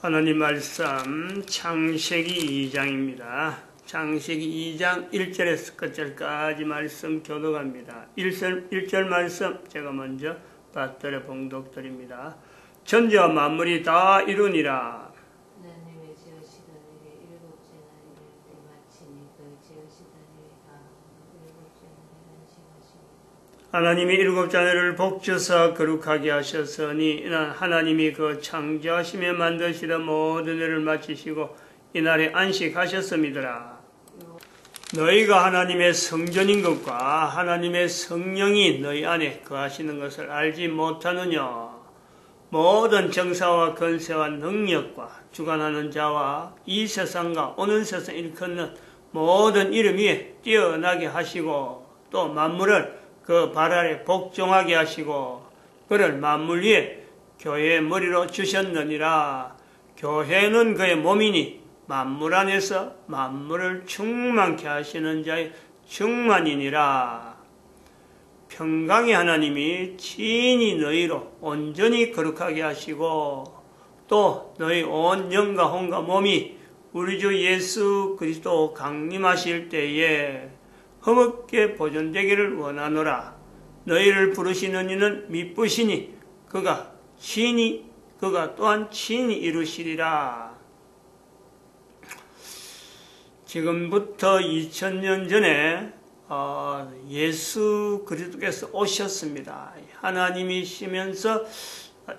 하나님 말씀 창세기 2장입니다. 창세기 2장 1절에서 끝절까지 말씀 교독합니다. 1절 말씀 제가 먼저 받들어 봉독드립니다. 천지와 만물이 다 이루니라. 하나님의 지으시던 일이 일곱째 날이 될 때 마치니 그 지으시던 일이 다 일곱째 날에 안식하시니라. 하나님이 일곱째 날을 복주사 거룩하게 하셨으니 이는 하나님이 그 창조하심에 만드시던 모든 일을 마치시고 이날에 안식하셨음이더라. 너희가 하나님의 성전인 것과 하나님의 성령이 너희 안에 거하시는 것을 알지 못하느냐. 모든 정사와 권세와 능력과 주관하는 자와 이 세상과 오는 세상 일컫는 모든 이름 위에 뛰어나게 하시고 또 만물을 그 발 아래 복종하게 하시고 그를 만물 위에 교회의 머리로 주셨느니라. 교회는 그의 몸이니 만물 안에서 만물을 충만케 하시는 자의 충만이니라. 평강의 하나님이 친히 너희로 온전히 거룩하게 하시고 또 너희 온 영과 혼과 몸이 우리 주 예수 그리스도 강림하실 때에 흠없게 보존되기를 원하노라. 너희를 부르시는 이는 미쁘시니 그가 또한 친히 이루시리라. 지금부터 2000년 전에 예수 그리스도께서 오셨습니다. 하나님이시면서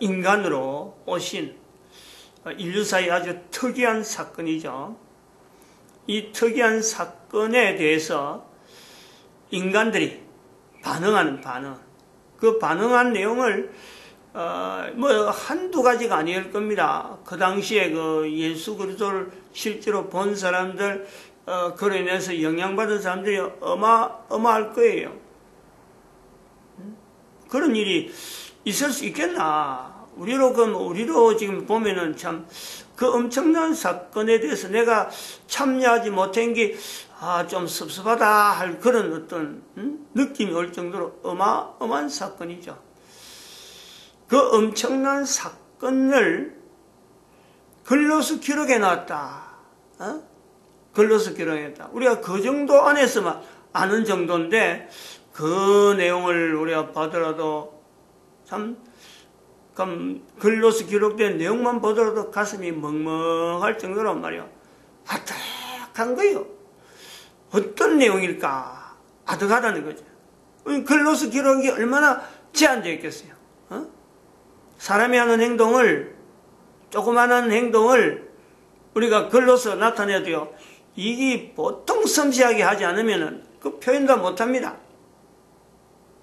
인간으로 오신 인류사의 아주 특이한 사건이죠. 이 특이한 사건에 대해서 인간들이 반응하는 반응, 그 반응한 내용을 한두 가지가 아닐 겁니다. 그 당시에 그 예수 그리스도를 실제로 본 사람들, 그로 인해서 영향받은 사람들이 어마할 거예요. 그런 일이 있을 수 있겠나. 우리로 지금 보면은 참, 그 엄청난 사건에 대해서 내가 참여하지 못한 게, 좀 섭섭하다 할 그런 어떤, 느낌이 올 정도로 어마어마한 사건이죠. 그 엄청난 사건을 글로서 기록해 놨다. 글로서 기록했다. 우리가 그 정도 안에서만 아는 정도인데 그 내용을 우리가 보더라도 참 글로서 기록된 내용만 보더라도 가슴이 멍멍할 정도란 말이야. 아득한 거요. 어떤 내용일까? 아득하다는 거죠. 글로서 기록이 얼마나 제한되어 있겠어요. 사람이 하는 행동을, 조그마한 행동을 우리가 글로서 나타내도요, 이게 보통 섬세하게 하지 않으면 그 표현도 못합니다.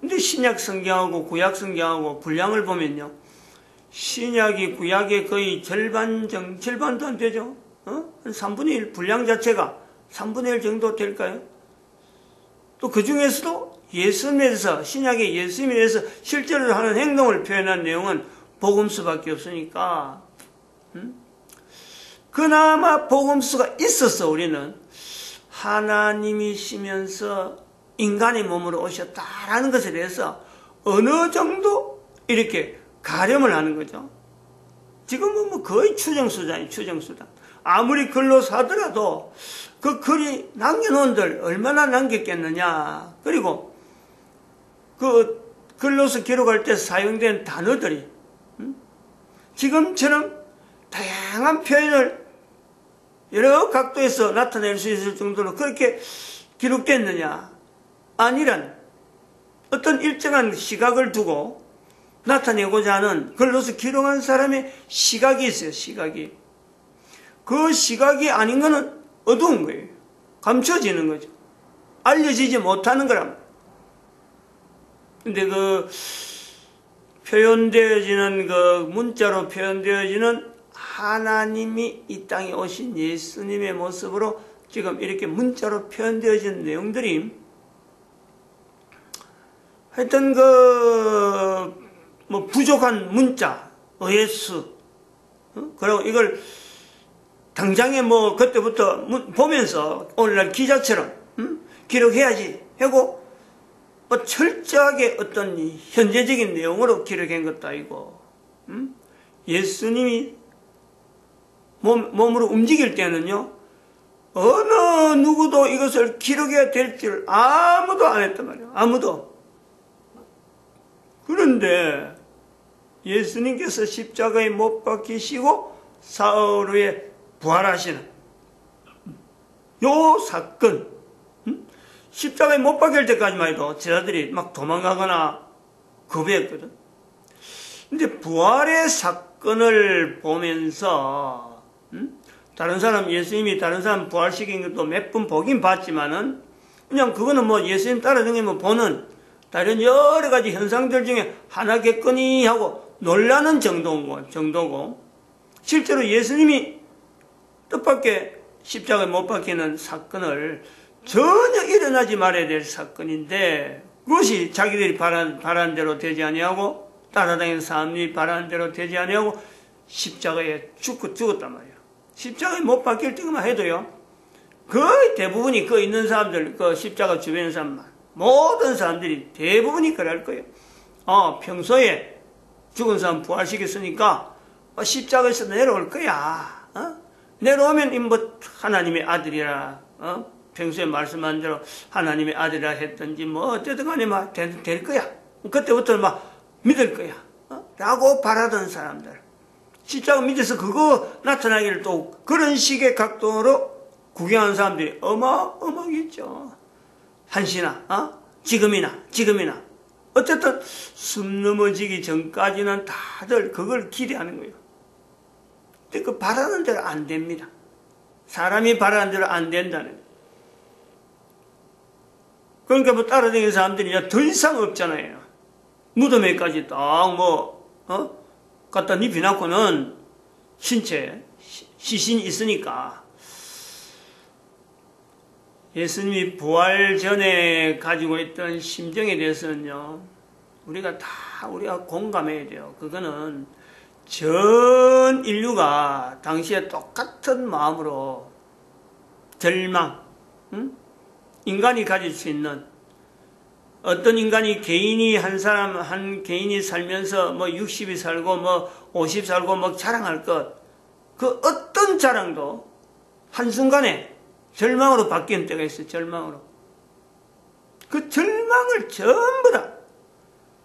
근데 신약 성경하고 구약 성경하고 분량을 보면요, 신약이 구약의 거의 절반도 안 되죠. 한 3분의 1, 분량 자체가 3분의 1 정도 될까요? 또 그 중에서도 예수님에 대해서, 신약의 예수님에 대해서 실제로 하는 행동을 표현한 내용은 복음서밖에 없으니까, 그나마 복음서가 있어서 우리는 하나님이시면서 인간의 몸으로 오셨다라는 것에 대해서 어느 정도 이렇게 가름을 하는 거죠. 지금은 뭐 거의 추정수단이에요, 추정수단. 아무리 글로서 하더라도 그 글이 남겨놓은들 얼마나 남겼겠느냐. 그리고 그 글로서 기록할 때 사용된 단어들이 지금처럼 다양한 표현을 여러 각도에서 나타낼 수 있을 정도로 그렇게 기록됐느냐. 아니란 어떤 일정한 시각을 두고 나타내고자 하는 글로서 기록한 사람의 시각이 있어요. 시각이. 그 시각이 아닌 거는 어두운 거예요. 감춰지는 거죠. 알려지지 못하는 거란. 근데 그 표현되어지는 그 문자로 표현되어지는 하나님이 이 땅에 오신 예수님의 모습으로 지금 이렇게 문자로 표현되어진 내용들이 하여튼 부족한 문자, 예수, 그리고 이걸 당장에 그때부터 보면서 오늘날 기자처럼, 기록해야지 하고, 철저하게 어떤 현재적인 내용으로 기록한 것도 아니고, 예수님이 몸으로 움직일 때는요, 어느 누구도 이것을 기록해야 될 줄 아무도 안 했단 말이에요. 아무도. 그런데 예수님께서 십자가에 못 박히시고 사흘 후에 부활하시는 요 사건, 십자가에 못 박힐 때까지만 해도 제자들이 막 도망가거나 겁했거든. 근데 부활의 사건을 보면서 다른 사람, 예수님이 다른 사람 부활시킨 것도 몇 번 보긴 봤지만은 그냥 그거는 뭐 예수님 따라다니면 보는 다른 여러 가지 현상들 중에 하나겠거니 하고 놀라는 정도고 실제로 예수님이 뜻밖의 십자가에 못 박히는 사건을 전혀 일어나지 말아야 될 사건인데 그것이 자기들이 바라는 대로 되지 아니하고 따라다니는 사람들이 바라는 대로 되지 아니하고 십자가에 죽었단 말이에요. 십자가에 못 박힐 때만 해도요, 거의 대부분이 그 있는 사람들, 그 십자가 주변 사람만, 모든 사람들이 대부분이 그럴 거예요. 평소에 죽은 사람 부활시켰으니까 십자가에서 내려올 거야. 내려오면 뭐 하나님의 아들이라, 평소에 말씀한 대로 하나님의 아들이라 했던지 뭐 어쨌든 간에 막 될 거야. 그때부터는 막 믿을 거야. 라고 바라던 사람들. 십자가 믿어서 그거 나타나기를 또 그런 식의 각도로 구경하는 사람들이 어마어마하겠죠. 한시나, 지금이나. 어쨌든 숨 넘어지기 전까지는 다들 그걸 기대하는 거예요. 근데 그 바라는 대로 안 됩니다. 사람이 바라는 대로 안 된다는 거예요. 그러니까 뭐 따라다니는 사람들이 더 이상 없잖아요. 무덤에까지 딱 갖다 눕혀놓고는 신체, 시신이 있으니까. 예수님이 부활 전에 가지고 있던 심정에 대해서는요, 우리가 공감해야 돼요. 그거는 전 인류가 당시에 똑같은 마음으로 절망, 인간이 가질 수 있는 어떤 인간이 한 개인이 살면서 뭐 60이 살고 뭐 50 살고 뭐 자랑할 것, 그 어떤 자랑도 한순간에 절망으로 바뀌는 때가 있어요. 절망으로. 그 절망을 전부 다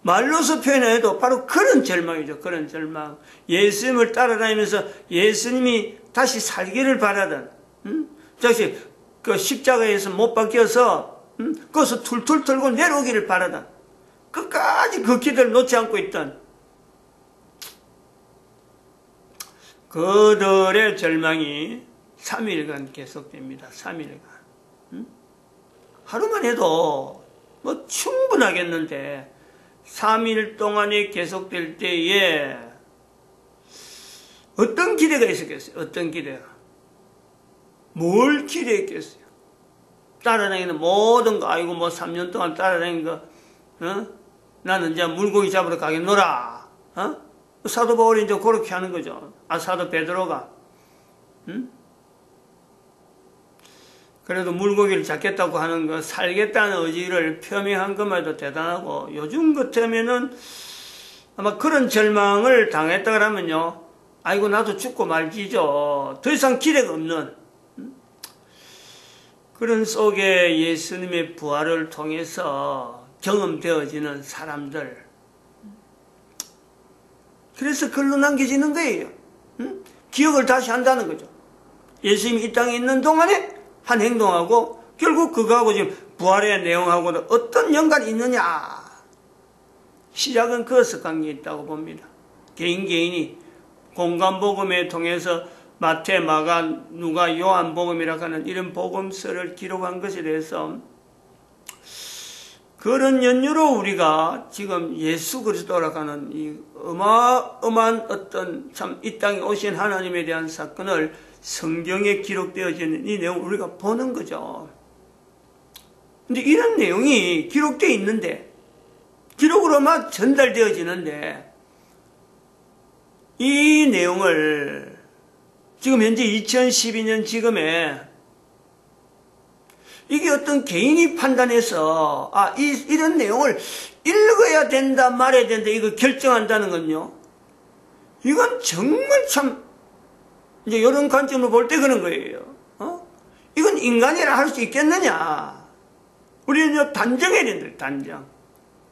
말로서 표현해도 바로 그런 절망이죠. 그런 절망. 예수님을 따라다니면서 예수님이 다시 살기를 바라던, 즉시 그 십자가에서 못 박혀서 거기서 툴툴 털고 내려오기를 바라던, 끝까지 그 기대를 놓지 않고 있던 그들의 절망이 3일간 계속됩니다. 3일간. 하루만 해도 뭐 충분하겠는데 3일 동안에 계속될 때에 어떤 기대가 있었겠어요? 어떤 기대가? 뭘 기대했겠어요? 따라다니는 모든 거, 아이고 뭐 3년 동안 따라다니는 거, 나는 이제 물고기 잡으러 가겠노라. 사도 바울이 이제 그렇게 하는 거죠. 사도 베드로가. 그래도 물고기를 잡겠다고 하는 거, 살겠다는 의지를 표명한 것만 해도 대단하고, 요즘 같으면은 아마 그런 절망을 당했다 그러면요, 아이고 나도 죽고 말지죠. 더 이상 기대가 없는 그런 속에 예수님의 부활을 통해서 경험되어지는 사람들. 그래서 글로 남겨지는 거예요. 기억을 다시 한다는 거죠. 예수님이 이 땅에 있는 동안에 한 행동하고 결국 그거하고 지금 부활의 내용하고는 어떤 연관이 있느냐. 시작은 그것과 관계 있다고 봅니다. 개인이 공간복음에 통해서 마태, 마가, 누가, 요한복음이라고 하는 이런 복음서를 기록한 것에 대해서 그런 연유로 우리가 지금 예수 그리스도라고 하는 이 어마어마한 어떤 참 이 땅에 오신 하나님에 대한 사건을 성경에 기록되어지는 이 내용을 우리가 보는 거죠. 근데 이런 내용이 기록되어 있는데, 기록으로만 전달되어지는데, 이 내용을 지금 현재 2012년 지금에 이게 어떤 개인이 판단해서 이런 내용을 읽어야 된다 말아야 된다 이거 결정한다는 건요, 이건 정말 참 이제 이런 관점으로 볼 때 그런 거예요. 이건 인간이라 할 수 있겠느냐? 우리는 이제 단정해야 된다, 단정.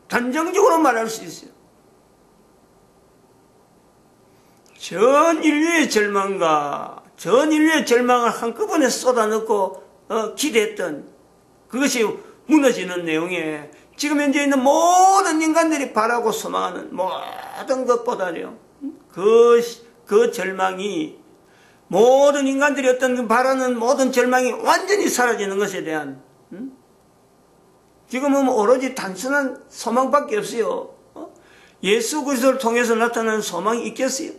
단정적으로 말할 수 있어요. 전 인류의 절망을 한꺼번에 쏟아넣고 기대했던 그것이 무너지는 내용에 지금 현재 있는 모든 인간들이 바라고 소망하는 모든 것보다요. 그 절망이 모든 인간들이 어떤 바라는 모든 절망이 완전히 사라지는 것에 대한 지금은 오로지 단순한 소망밖에 없어요. 예수 그리스도를 통해서 나타나는 소망이 있겠어요?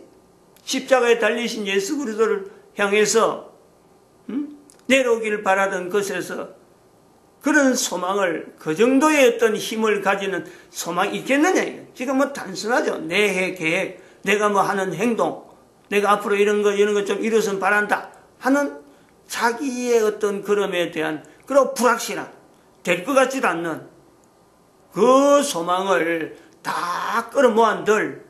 십자가에 달리신 예수 그리스도를 향해서 내려오기를 바라던 것에서 그런 소망을 그 정도의 어떤 힘을 가지는 소망이 있겠느냐. 지금 뭐 단순하죠. 내 계획, 내가 뭐 하는 행동, 내가 앞으로 이런 거 좀 이루었으면 바란다 하는 자기의 어떤 그럼에 대한 그런 불확실한 될 것 같지도 않는 그 소망을 다 끌어모아들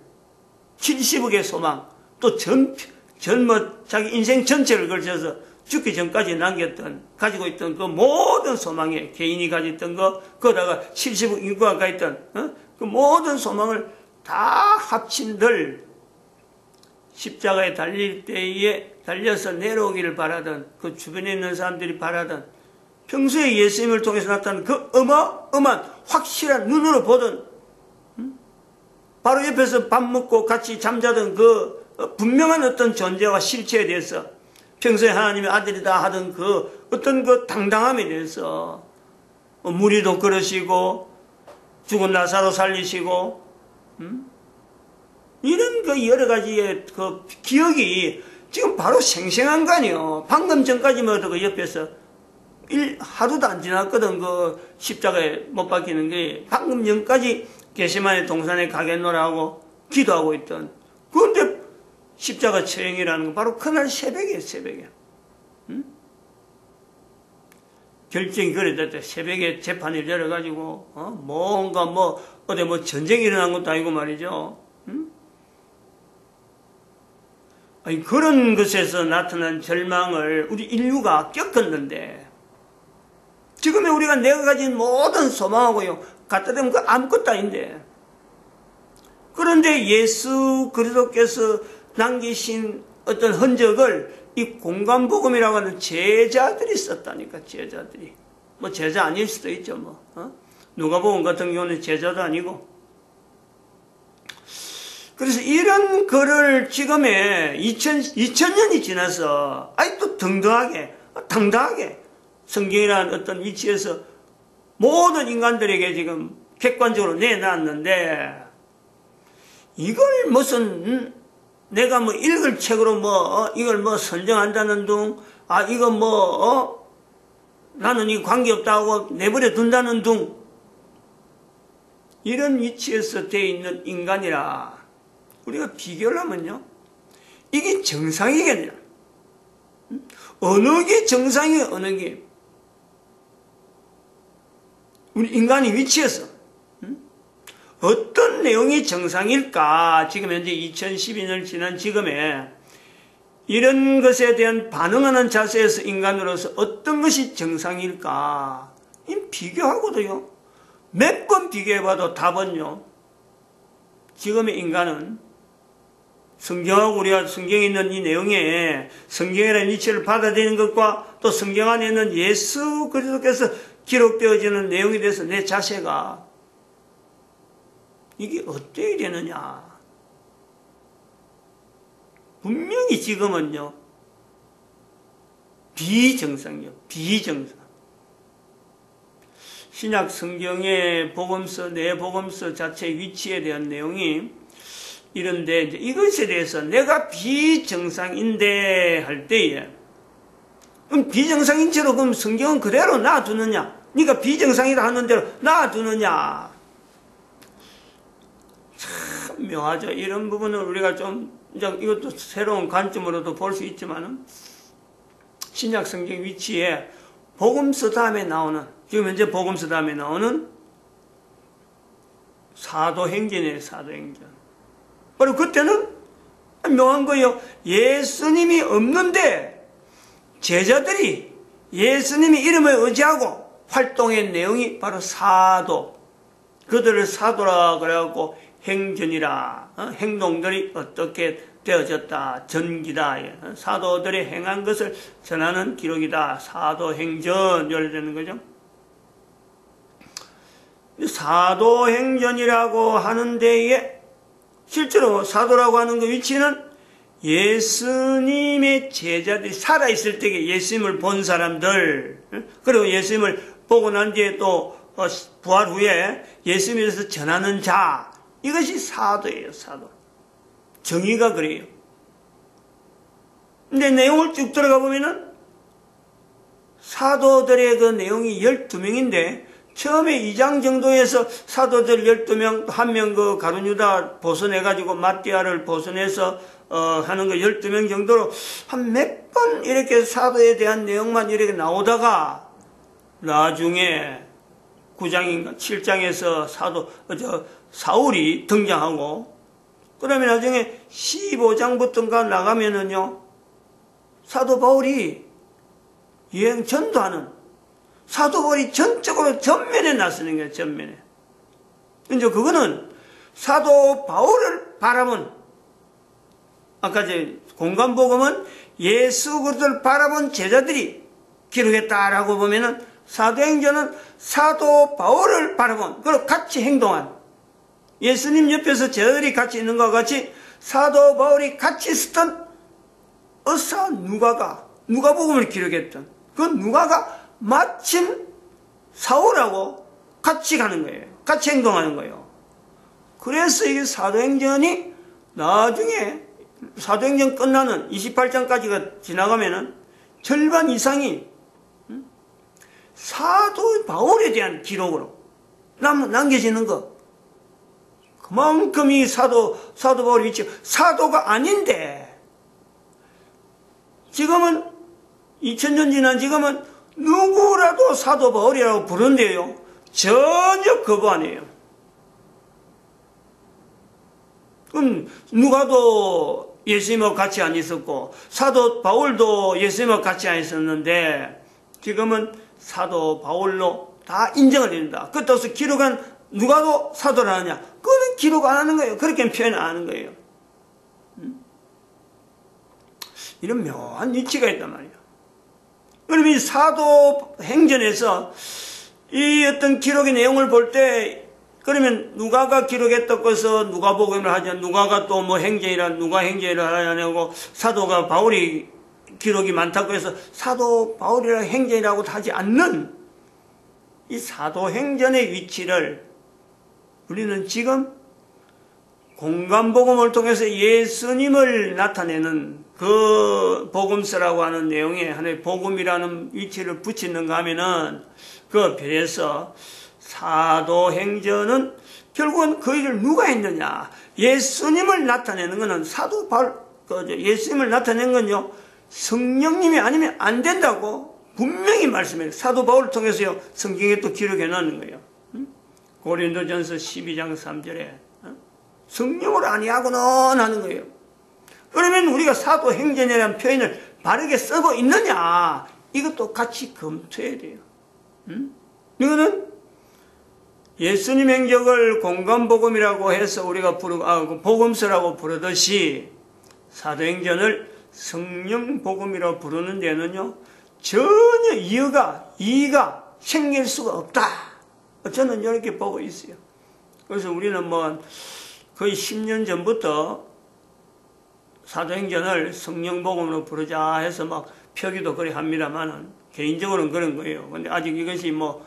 70억의 소망 또 자기 인생 전체를 걸쳐서 죽기 전까지 가지고 있던 그 모든 소망에 개인이 가졌던 거, 거기다가 70억 인구가 가있던, 그 모든 소망을 다 합친들 십자가에 달릴 때에 달려서 내려오기를 바라던 그 주변에 있는 사람들이 바라던 평소에 예수님을 통해서 나타난 그 어마어마한 확실한 눈으로 보던 바로 옆에서 밥 먹고 같이 잠자던 그 분명한 어떤 존재와 실체에 대해서 평소에 하나님의 아들이다 하던 그 어떤 그 당당함에 대해서 무리도 걸으시고 죽은 나사로 살리시고 이런 그 여러 가지의 그 기억이 지금 바로 생생한 거 아니에요. 방금 전까지만 그 옆에서 하루도 안 지났거든. 그 십자가에 못 박히는 게 방금 전까지 게세마네 동산에 가겠노라 하고 기도하고 있던 그런데 십자가 처형이라는 건 바로 그날 새벽이에요. 새벽에 결정이 그래 됐다. 새벽에 재판을 열어가지고 뭔가 어디 전쟁이 일어난 것도 아니고 말이죠. 아니, 그런 것에서 나타난 절망을 우리 인류가 겪었는데 지금의 우리가 내가 가진 모든 소망하고요 갖다 대면 그 아무것도 아닌데 그런데 예수 그리스도께서 남기신 어떤 흔적을 이 공간복음이라고 하는 제자들이 썼다니까. 제자들이 제자 아닐 수도 있죠. 누가복음 같은 경우는 제자도 아니고. 그래서 이런 글을 지금의 2000년이 지나서 아직도 당당하게 성경이라는 어떤 위치에서 모든 인간들에게 지금 객관적으로 내놨는데 이걸 무슨 내가 읽을 책으로 이걸 선정한다는 둥, 이건 나는 이 관계없다고 내버려 둔다는 둥, 이런 위치에서 되어 있는 인간이라 우리가 비교를 하면요. 이게 정상이겠냐. 어느 게 정상이에요, 어느 게. 우리 인간의 위치에서. 어떤 내용이 정상일까? 지금 현재 2012년 지난 지금에 이런 것에 대한 반응하는 자세에서 인간으로서 어떤 것이 정상일까? 비교하고도요. 몇 번 비교해봐도 답은요. 지금의 인간은 성경하고 우리가 성경에 있는 이 내용에 성경이라는 이치를 받아들이는 것과 또 성경 안에 있는 예수 그리스도께서 기록되어지는 내용에 대해서 내 자세가 이게 어떻게 되느냐. 분명히 지금은요. 비정상이요. 비정상. 신약 성경의 복음서, 내 복음서 자체의 위치에 대한 내용이 이런데 이것에 대해서 내가 비정상인데 할 때에 그럼 비정상인 채로 그럼 성경은 그대로 놔두느냐? 네가 비정상이다 하는 대로 놔두느냐? 참 묘하죠. 이런 부분을 우리가 좀 이것도 새로운 관점으로도 볼 수 있지만은 신약 성경 위치에 복음서 다음에 나오는 지금 현재 복음서 다음에 나오는 사도행전이에요. 사도행전. 바로 그때는 묘한 거예요. 예수님이 없는데 제자들이 예수님의 이름을 의지하고 활동의 내용이 바로 사도. 그들을 사도라 그래갖고 행전이라, 행동들이 어떻게 되어졌다, 전기다, 사도들이 행한 것을 전하는 기록이다, 사도행전 이렇게 되는 거죠. 사도행전이라고 하는 데에 실제로 사도라고 하는 그 위치는 예수님의 제자들이 살아있을 때에 예수님을 본 사람들, 그리고 예수님을 보고 난 뒤에 또 부활 후에 예수님에 대해서 전하는 자, 이것이 사도예요. 사도. 정의가 그래요. 근데 내용을 쭉 들어가 보면은 사도들의 그 내용이 12명인데 처음에 2장 정도에서 사도들 12명, 한 명 그 가룟유다 보선해가지고 마띠아를 보선해서 하는 거 12명 정도로 한 몇 번 이렇게 사도에 대한 내용만 이렇게 나오다가 나중에 9장인가 7장에서 사울이 등장하고 그 다음에 나중에 15장부터인가 나가면은요 사도 바울이 여행 전도하는 사도 바울이 전적으로 전면에 나서는 거예요. 전면에. 이제 그거는 사도 바울을 바라본 아까 이제 공간복음은 예수 그리스도를 바라본 제자들이 기록했다라고 보면은 사도행전은 사도 바울을 바라본 그리고 같이 행동한 예수님 옆에서 제자들이 같이 있는 것과 같이 사도 바울이 같이 있었던 의사 누가복음을 기록했던 그 누가가 마침 사울하고 같이 가는 거예요. 같이 행동하는 거예요. 그래서 이게 사도행전이 나중에 사도행전 끝나는 28장까지가 지나가면은 절반 이상이 사도 바울에 대한 기록으로 남겨지는 거. 그만큼 이 사도 바울이 위치 사도가 아닌데 지금은 2000년 지난 지금은 누구라도 사도 바울이라고 부르는데요. 전혀 거부 안 해요. 그럼 누가도 예수님하고 같이 안 있었고 사도 바울도 예수님하고 같이 안 있었는데 지금은 사도 바울로 다 인정을 해준다. 그렇다고 기록한 누가도 사도를 하느냐? 그거는 기록 안 하는 거예요. 그렇게 표현 안 하는 거예요. 이런 묘한 위치가 있단 말이에요. 그럼 이 사도행전에서 이 어떤 기록의 내용을 볼 때 그러면 누가가 기록했다고 해서 누가복음을 하지 누가가 또 뭐 누가 행전이라 하냐고 사도가 바울이 기록이 많다고 해서 사도 바울이라 행전이라고 하지 않는 이 사도행전의 위치를 우리는 지금 공간복음을 통해서 예수님을 나타내는 그 복음서라고 하는 내용에 하나의 복음이라는 위치를 붙이는가 하면은 그 별에서 사도행전은 결국은 그 일을 누가 했느냐? 예수님을 나타내는 것은 사도 바울, 예수님을 나타낸 건요, 성령님이 아니면 안 된다고 분명히 말씀해요. 사도 바울을 통해서요, 성경에 또 기록해 놓는 거예요. 고린도전서 12장 3절에 성령으로 아니하고는 하는 거예요. 그러면 우리가 사도행전이라는 표현을 바르게 쓰고 있느냐? 이것도 같이 검토해야 돼요. 이거는 예수님 행적을 공간복음이라고 해서 우리가 복음서라고 부르듯이 사도행전을 성령복음이라고 부르는 데는요, 전혀 이의가 생길 수가 없다. 저는 이렇게 보고 있어요. 그래서 우리는 뭐 거의 10년 전부터 사도행전을 성령복음으로 부르자 해서 막 표기도 그래 합니다만은 개인적으로는 그런 거예요. 근데 아직 이것이 뭐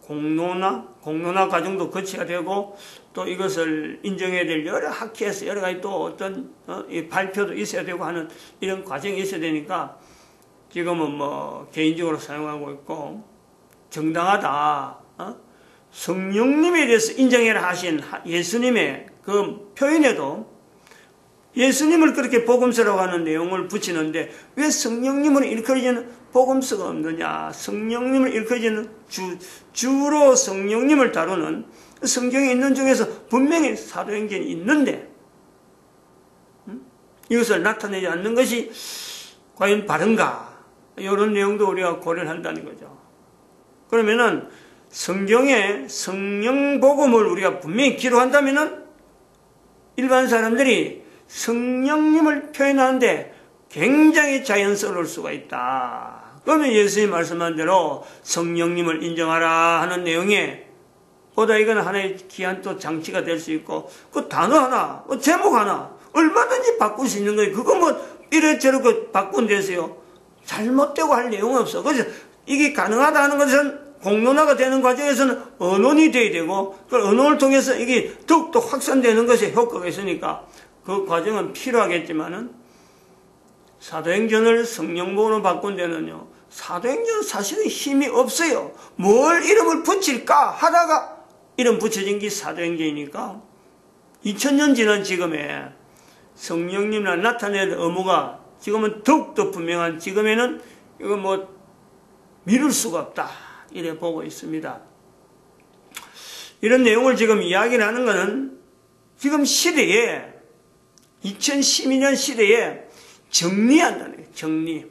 공론화 과정도 거쳐야 되고 또 이것을 인정해야 될 여러 학회에서 여러 가지 또 어떤 발표도 있어야 되고 하는 이런 과정이 있어야 되니까 지금은 뭐 개인적으로 사용하고 있고 정당하다. 성령님에 대해서 인정해라 하신 예수님의 그 표현에도 예수님을 그렇게 복음서라고 하는 내용을 붙이는데 왜 성령님을 일컬이는 복음서가 없느냐? 성령님을 일컬이는 주로 성령님을 다루는 성경에 있는 중에서 분명히 사도행전이 있는데 이것을 나타내지 않는 것이 과연 바른가? 이런 내용도 우리가 고려를 한다는 거죠. 그러면은 성경에 성령 복음을 우리가 분명히 기록한다면은 일반 사람들이 성령님을 표현하는데 굉장히 자연스러울 수가 있다. 그러면 예수님이 말씀한 대로 성령님을 인정하라 하는 내용에 보다 이건 하나의 귀한 또 장치가 될 수 있고 그 단어 하나, 제목 하나 얼마든지 바꿀 수 있는 거예요. 그거 뭐 이래저래 바꾼대서요. 잘못되고 할 내용은 없어. 그래서 이게 가능하다 하는 것은 공론화가 되는 과정에서는 언론이 돼야 되고 그 언론을 통해서 이게 더욱더 확산되는 것에 효과가 있으니까 그 과정은 필요하겠지만은 사도행전을 성령복음으로 바꾼 데는요. 사도행전은 사실은 힘이 없어요. 뭘 이름을 붙일까 하다가 이름 붙여진 게 사도행전이니까 2000년 지난 지금에 성령님을 나타내는 의무가 지금은 더욱더 분명한 지금에는 이거 뭐 미룰 수가 없다. 이래 보고 있습니다. 이런 내용을 지금 이야기를 하는 것은 지금 시대에 2012년 시대에 정리한다는 거예요. 정리.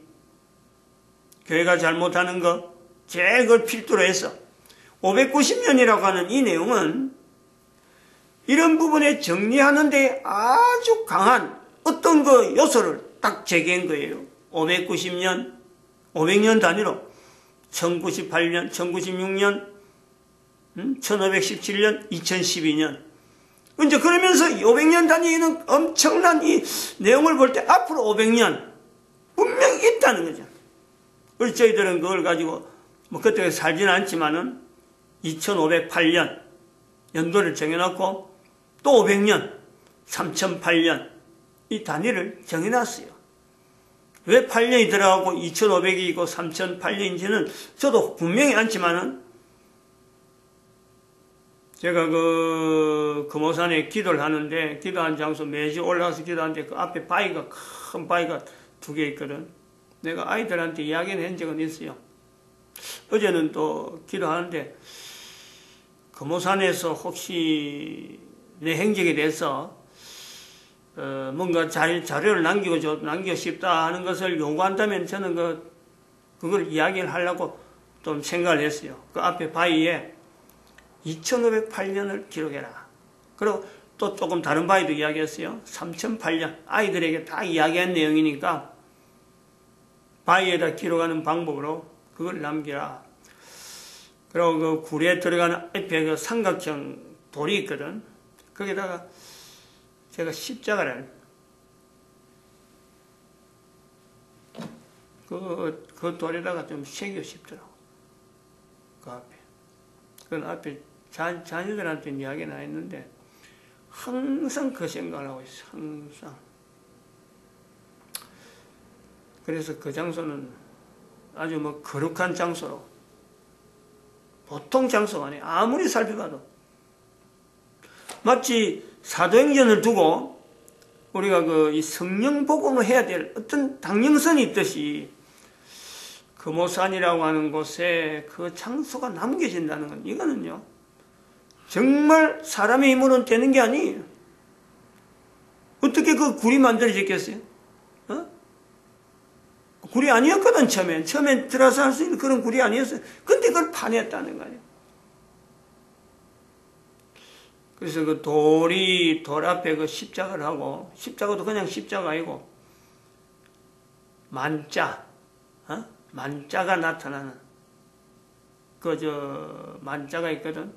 교회가 잘못하는 것 제일 그걸 필두로 해서 590년이라고 하는 이 내용은 이런 부분에 정리하는 데 아주 강한 어떤 그 요소를 딱 제기한 거예요. 590년, 500년 단위로 1098년, 1096년, 1517년, 2012년. 이제 그러면서 500년 단위는 엄청난 이 내용을 볼 때 앞으로 500년 분명히 있다는 거죠. 그래서 저희들은 그걸 가지고 뭐 그때 살지는 않지만은 2508년 연도를 정해놓고 또 500년, 3008년 이 단위를 정해놨어요. 왜 8년이 들어가고 2500이고 3008년인지는 저도 분명히 않지만은 제가 그 금오산에 기도를 하는데 기도한 장소 매주 올라가서 기도하는데 그 앞에 바위가 큰 바위가 2개 있거든. 내가 아이들한테 이야기는 한 적은 있어요. 어제는 또 기도하는데 금오산에서 혹시 내 행적에 대해서 뭔가 자료를 남기고 싶다 하는 것을 요구한다면 저는 그걸 이야기를 하려고 좀 생각을 했어요. 그 앞에 바위에 2508년을 기록해라. 그리고 또 조금 다른 바위도 이야기했어요. 3008년. 아이들에게 다 이야기한 내용이니까 바위에다 기록하는 방법으로 그걸 남기라. 그리고 그 굴에 들어가는 앞에 그 삼각형 돌이 있거든. 거기다가 제가 십자가를 그 돌에다가 좀 새겨 싶더라고. 그 앞에. 그 앞에 자녀들한테 이야기는 안 했는데 항상 그 생각을 하고 있어. 항상. 그래서 그 장소는 아주 뭐 거룩한 장소로 보통 장소가 아니에요. 아무리 살펴봐도 마치 사도행전을 두고 우리가 이 성령 복음을 해야 될 어떤 당연성이 있듯이 금오산이라고 하는 곳에 그 장소가 남겨진다는 건 이거는요 정말 사람의 힘으로는 되는 게 아니에요. 어떻게 그 굴이 만들어졌겠어요? 굴이 아니었거든. 처음엔 들어서 할 수 있는 그런 굴이 아니었어요. 근데 그걸 파냈다는 거예요. 그래서 그 돌 앞에 그 십자가를 하고, 십자가도 그냥 십자가 아니고 만자가 나타나는 만자가 있거든.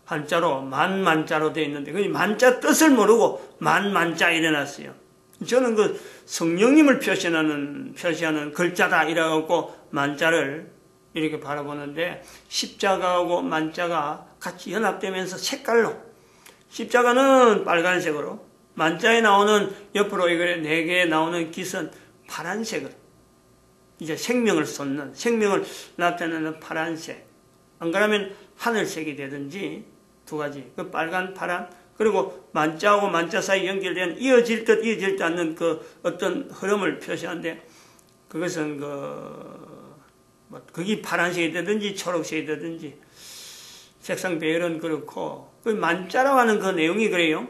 한자로 만자로 되어 있는데 그 만자 뜻을 모르고 만자 이래놨어요. 저는 그 성령님을 표시하는 글자다 이래갖고 만자를 이렇게 바라보는데 십자가하고 만자가 같이 연합되면서 색깔로 십자가는 빨간색으로 만자에 나오는 옆으로 이거 4개 나오는 깃은 파란색으로 이제 생명을 쏟는 생명을 나타내는 파란색 안 그러면 하늘색이 되든지 두 가지 그 빨간 파란 그리고 만자하고 만자 사이 연결된 이어질 듯 이어질지 않는 그 어떤 흐름을 표시하는데 그것은 그게 파란색이 되든지 초록색이 되든지 색상 배열은 그렇고 그 만자라고 하는 그 내용이 그래요.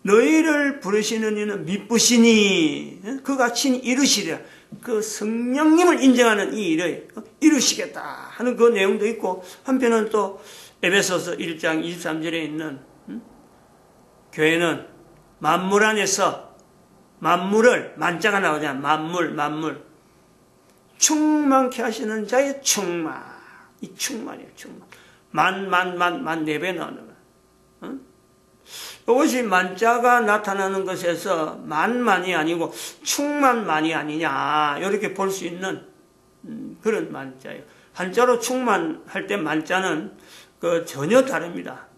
너희를 부르시는 이는 미쁘시니 그가 친히 이루시리라. 그 성령님을 인정하는 이 일을 이루시겠다 하는 그 내용도 있고, 한편은 또 에베소서 1장 23절에 있는 교회는 만물 안에서 만물을, 만자가 나오잖아. 만물 충만케 하시는 자의 충만. 이 충만이에요. 충만. 만 4배 나오는 거야. 이것이 만자가 나타나는 것에서 만만이 아니고 충만만이 아니냐, 이렇게 볼 수 있는 그런 만자예요. 한자로 충만할 때 만자는 전혀 다릅니다.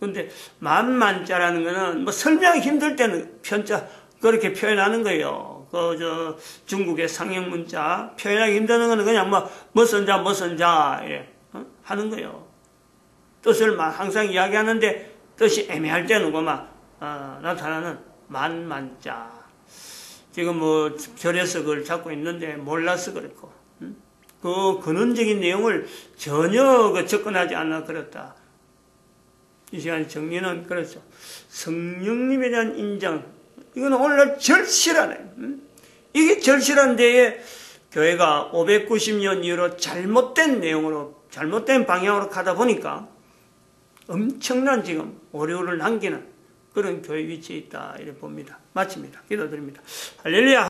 그런데 만만자라는 거는 뭐 설명이 힘들 때는 편자 그렇게 표현하는 거예요. 중국의 상형 문자 표현하기 힘드는 거는 그냥 무슨 자 이래 하는 거예요. 뜻을 항상 이야기하는데 뜻이 애매할 때는 나타나는 만자. 지금 절에서 그걸 찾고 있는데 몰라서 그렇고, 그 근원적인 내용을 전혀 접근하지 않아 그렇다. 이 시간 정리는 그렇죠. 성령님에 대한 인정. 이건 오늘날 절실하네. 이게 절실한 데에 교회가 590년 이후로 잘못된 내용으로, 잘못된 방향으로 가다 보니까 엄청난 지금 오류를 남기는 그런 교회 위치에 있다, 이렇게 봅니다. 마칩니다. 기도드립니다. 할렐루야.